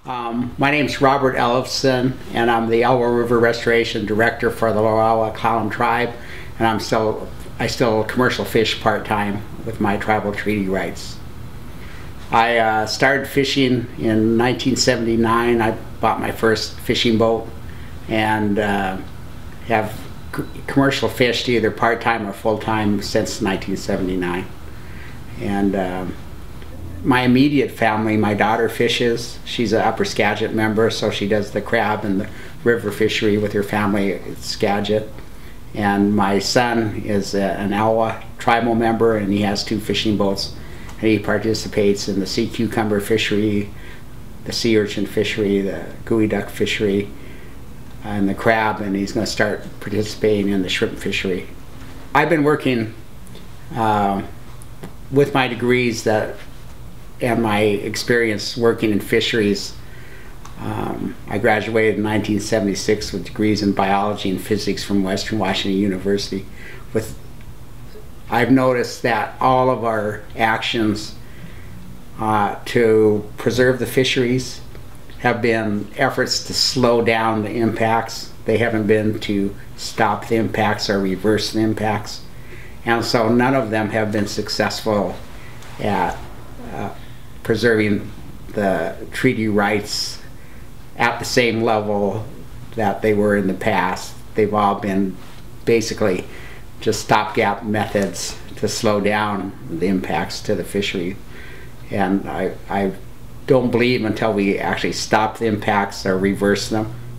My name's Robert Elofson, and I'm the Elwha River Restoration Director for the Lower Clallam Tribe, and I still commercial fish part-time with my tribal treaty rights. I started fishing in 1979. I bought my first fishing boat and have commercial fished either part-time or full-time since 1979. And my immediate family, my daughter fishes. She's an Upper Skagit member, so she does the crab and the river fishery with her family at Skagit. And my son is an Elwha tribal member, and he has 2 fishing boats. And he participates in the sea cucumber fishery, the sea urchin fishery, the gooey duck fishery, and the crab, and he's going to start participating in the shrimp fishery. I've been working with my degrees and my experience working in fisheries. I graduated in 1976 with degrees in biology and physics from Western Washington University. I've noticed that all of our actions to preserve the fisheries have been efforts to slow down the impacts. They haven't been to stop the impacts or reverse the impacts. And so none of them have been successful at preserving the treaty rights at the same level that they were in the past. They've all been basically just stopgap methods to slow down the impacts to the fishery. And I don't believe until we actually stop the impacts or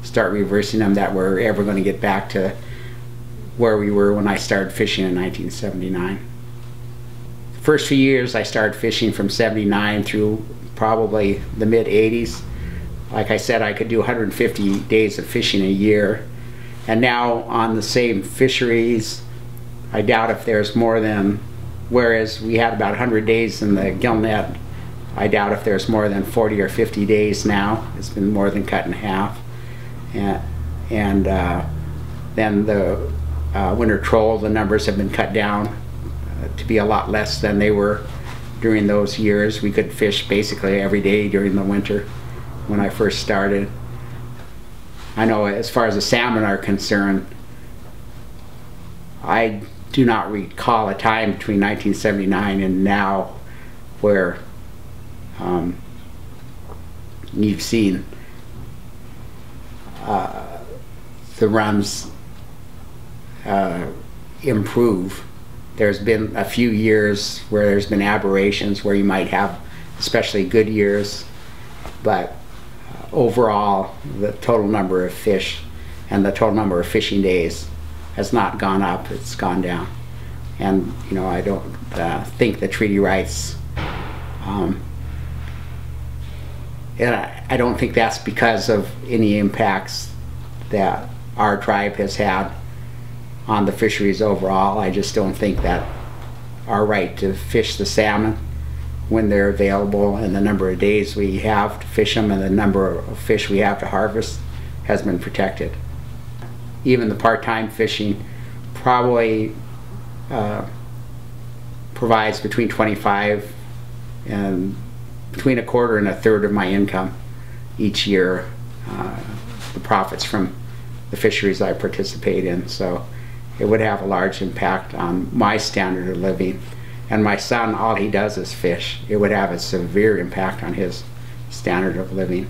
start reversing them, that we're ever going to get back to where we were when I started fishing in 1979. The first few years I started fishing from 79 through probably the mid-80s. Like I said, I could do 150 days of fishing a year. And now on the same fisheries, I doubt if there's more than, whereas we had about 100 days in the gillnet, I doubt if there's more than 40 or 50 days now. It's been more than cut in half. And then the winter troll, the numbers have been cut down to be a lot less than they were during those years. We could fish basically every day during the winter when I first started. I know as far as the salmon are concerned, I do not recall a time between 1979 and now where you've seen the runs improve. There's been a few years where there's been aberrations where you might have especially good years, but overall the total number of fish and the total number of fishing days has not gone up, it's gone down. And you know, I don't think the treaty rights, and I don't think that's because of any impacts that our tribe has had on the fisheries overall. I just don't think that our right to fish the salmon when they're available and the number of days we have to fish them and the number of fish we have to harvest has been protected. Even the part-time fishing probably provides between 25 and between a quarter and a third of my income each year, the profits from the fisheries I participate in. So it would have a large impact on my standard of living. And my son, all he does is fish. It would have a severe impact on his standard of living.